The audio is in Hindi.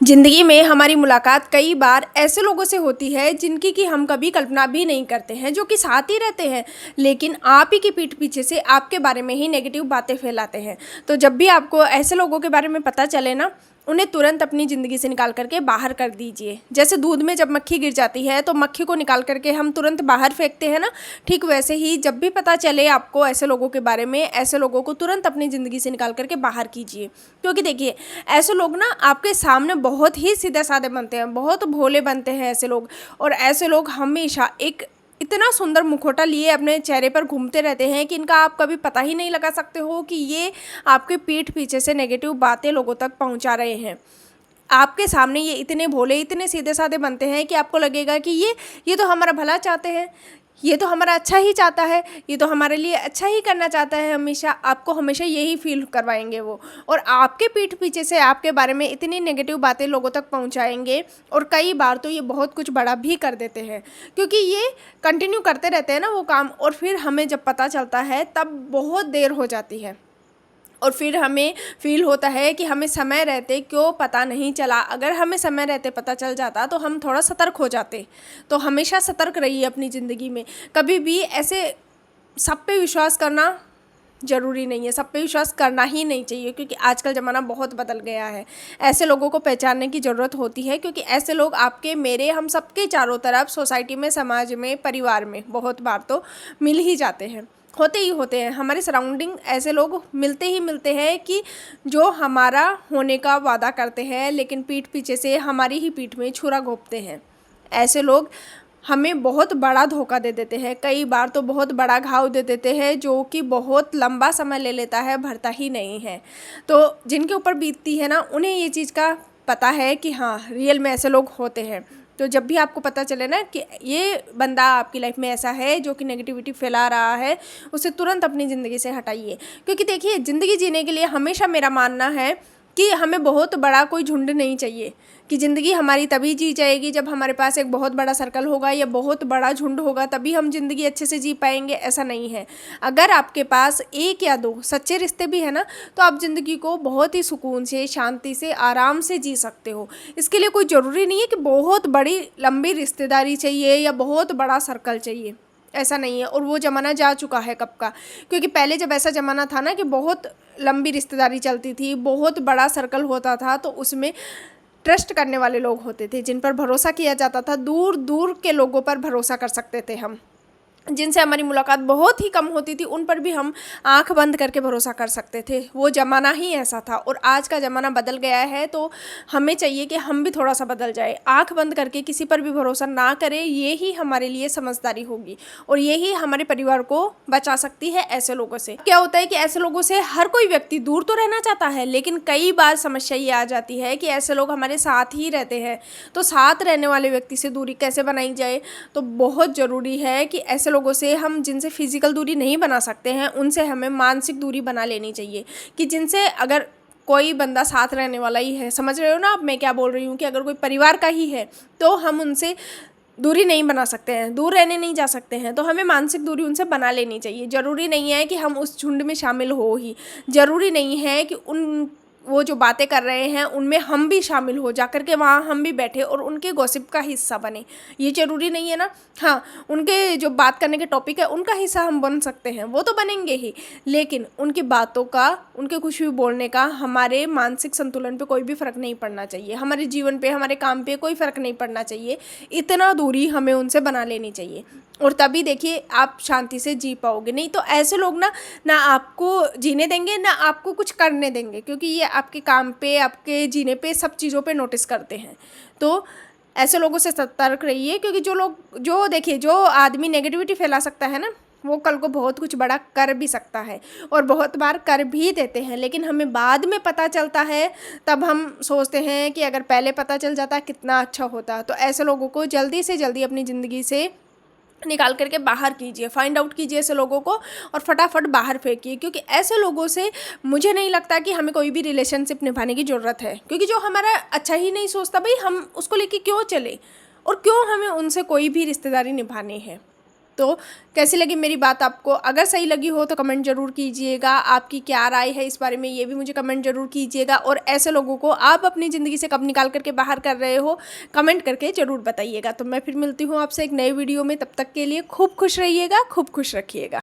ज़िंदगी में हमारी मुलाकात कई बार ऐसे लोगों से होती है जिनकी कि हम कभी कल्पना भी नहीं करते हैं, जो कि साथ ही रहते हैं लेकिन आप ही की पीठ पीछे से आपके बारे में ही नेगेटिव बातें फैलाते हैं। तो जब भी आपको ऐसे लोगों के बारे में पता चले ना, उन्हें तुरंत अपनी ज़िंदगी से निकाल करके बाहर कर दीजिए। जैसे दूध में जब मक्खी गिर जाती है तो मक्खी को निकाल करके हम तुरंत बाहर फेंकते हैं ना, ठीक वैसे ही जब भी पता चले आपको ऐसे लोगों के बारे में, ऐसे लोगों को तुरंत अपनी ज़िंदगी से निकाल करके बाहर कीजिए। क्योंकि देखिए, ऐसे लोग ना आपके सामने बहुत ही सीधे साधे बनते हैं, बहुत भोले बनते हैं ऐसे लोग। और ऐसे लोग हमेशा एक इतना सुंदर मुखौटा लिए अपने चेहरे पर घूमते रहते हैं कि इनका आप कभी पता ही नहीं लगा सकते हो कि ये आपके पीठ पीछे से नेगेटिव बातें लोगों तक पहुंचा रहे हैं। आपके सामने ये इतने भोले, इतने सीधे साधे बनते हैं कि आपको लगेगा कि ये तो हमारा भला चाहते हैं, ये तो हमारा अच्छा ही चाहता है, ये तो हमारे लिए अच्छा ही करना चाहता है। हमेशा आपको हमेशा यही फील करवाएंगे वो, और आपके पीठ पीछे से आपके बारे में इतनी नेगेटिव बातें लोगों तक पहुंचाएंगे। और कई बार तो ये बहुत कुछ बड़ा भी कर देते हैं, क्योंकि ये कंटिन्यू करते रहते हैं ना वो काम, और फिर हमें जब पता चलता है तब बहुत देर हो जाती है। और फिर हमें फ़ील होता है कि हमें समय रहते क्यों पता नहीं चला। अगर हमें समय रहते पता चल जाता तो हम थोड़ा सतर्क हो जाते। तो हमेशा सतर्क रहिए अपनी ज़िंदगी में। कभी भी ऐसे सब पे विश्वास करना ज़रूरी नहीं है, सब पे विश्वास करना ही नहीं चाहिए, क्योंकि आजकल ज़माना बहुत बदल गया है। ऐसे लोगों को पहचानने की ज़रूरत होती है, क्योंकि ऐसे लोग आपके, मेरे, हम सबके चारों तरफ सोसाइटी में, समाज में, परिवार में बहुत बार तो मिल ही जाते हैं, होते ही होते हैं। हमारे सराउंडिंग ऐसे लोग मिलते ही मिलते हैं कि जो हमारा होने का वादा करते हैं लेकिन पीठ पीछे से हमारी ही पीठ में छुरा घोंपते हैं। ऐसे लोग हमें बहुत बड़ा धोखा दे देते हैं, कई बार तो बहुत बड़ा घाव दे देते हैं, जो कि बहुत लंबा समय ले लेता है, भरता ही नहीं है। तो जिनके ऊपर बीतती है ना, उन्हें ये चीज़ का पता है कि हाँ, रियल में ऐसे लोग होते हैं। तो जब भी आपको पता चले ना कि ये बंदा आपकी लाइफ में ऐसा है जो कि नेगेटिविटी फैला रहा है, उसे तुरंत अपनी ज़िंदगी से हटाइए। क्योंकि देखिए, ज़िंदगी जीने के लिए हमेशा मेरा मानना है कि हमें बहुत बड़ा कोई झुंड नहीं चाहिए। कि ज़िंदगी हमारी तभी जी जाएगी जब हमारे पास एक बहुत बड़ा सर्कल होगा या बहुत बड़ा झुंड होगा, तभी हम ज़िंदगी अच्छे से जी पाएंगे, ऐसा नहीं है। अगर आपके पास एक या दो सच्चे रिश्ते भी है ना, तो आप ज़िंदगी को बहुत ही सुकून से, शांति से, आराम से जी सकते हो। इसके लिए कोई ज़रूरी नहीं है कि बहुत बड़ी लंबी रिश्तेदारी चाहिए या बहुत बड़ा सर्कल चाहिए, ऐसा नहीं है। और वो ज़माना जा चुका है कब का। क्योंकि पहले जब ऐसा ज़माना था ना कि बहुत लंबी रिश्तेदारी चलती थी, बहुत बड़ा सर्कल होता था, तो उसमें ट्रस्ट करने वाले लोग होते थे, जिन पर भरोसा किया जाता था। दूर दूर के लोगों पर भरोसा कर सकते थे हम, जिनसे हमारी मुलाकात बहुत ही कम होती थी, उन पर भी हम आंख बंद करके भरोसा कर सकते थे। वो ज़माना ही ऐसा था। और आज का ज़माना बदल गया है, तो हमें चाहिए कि हम भी थोड़ा सा बदल जाए। आंख बंद करके किसी पर भी भरोसा ना करें, ये ही हमारे लिए समझदारी होगी, और यही हमारे परिवार को बचा सकती है ऐसे लोगों से। क्या होता है कि ऐसे लोगों से हर कोई व्यक्ति दूर तो रहना चाहता है, लेकिन कई बार समस्या ये आ जाती है कि ऐसे लोग हमारे साथ ही रहते हैं। तो साथ रहने वाले व्यक्ति से दूरी कैसे बनाई जाए? तो बहुत ज़रूरी है कि ऐसे लोगों से, हम जिनसे फिजिकल दूरी नहीं बना सकते हैं, उनसे हमें मानसिक दूरी बना लेनी चाहिए। कि जिनसे, अगर कोई बंदा साथ रहने वाला ही है, समझ रहे हो ना आप मैं क्या बोल रही हूँ, कि अगर कोई परिवार का ही है तो हम उनसे दूरी नहीं बना सकते हैं, दूर रहने नहीं जा सकते हैं, तो हमें मानसिक दूरी उनसे बना लेनी चाहिए। ज़रूरी नहीं है कि हम उस झुंड में शामिल हो ही, ज़रूरी नहीं है कि वो जो बातें कर रहे हैं उनमें हम भी शामिल हो, जा कर के वहाँ हम भी बैठे और उनके गॉसिप का हिस्सा बने, ये ज़रूरी नहीं है ना। हाँ, उनके जो बात करने के टॉपिक है उनका हिस्सा हम बन सकते हैं, वो तो बनेंगे ही, लेकिन उनकी बातों का, उनके कुछ भी बोलने का हमारे मानसिक संतुलन पे कोई भी फ़र्क नहीं पड़ना चाहिए, हमारे जीवन पे, हमारे काम पे कोई फ़र्क नहीं पड़ना चाहिए। इतना दूरी हमें उनसे बना लेनी चाहिए, और तभी देखिए आप शांति से जी पाओगे। नहीं तो ऐसे लोग ना आपको जीने देंगे, ना आपको कुछ करने देंगे, क्योंकि ये आपके काम पे, आपके जीने पे, सब चीज़ों पे नोटिस करते हैं। तो ऐसे लोगों से सतर्क रहिए, क्योंकि जो देखिए, जो आदमी नेगेटिविटी फैला सकता है ना, वो कल को बहुत कुछ बड़ा कर भी सकता है, और बहुत बार कर भी देते हैं। लेकिन हमें बाद में पता चलता है, तब हम सोचते हैं कि अगर पहले पता चल जाता कितना अच्छा होता। तो ऐसे लोगों को जल्दी से जल्दी अपनी ज़िंदगी से निकाल करके बाहर कीजिए, फाइंड आउट कीजिए ऐसे लोगों को, और फटाफट बाहर फेंकिए। क्योंकि ऐसे लोगों से मुझे नहीं लगता कि हमें कोई भी रिलेशनशिप निभाने की ज़रूरत है, क्योंकि जो हमारा अच्छा ही नहीं सोचता, भाई हम उसको लेके क्यों चले, और क्यों हमें उनसे कोई भी रिश्तेदारी निभानी है। तो कैसी लगी मेरी बात आपको? अगर सही लगी हो तो कमेंट ज़रूर कीजिएगा। आपकी क्या राय है इस बारे में, ये भी मुझे कमेंट ज़रूर कीजिएगा। और ऐसे लोगों को आप अपनी ज़िंदगी से कब निकाल करके बाहर कर रहे हो, कमेंट करके ज़रूर बताइएगा। तो मैं फिर मिलती हूँ आपसे एक नए वीडियो में। तब तक के लिए खूब खुश रहिएगा, खूब खुश रखिएगा।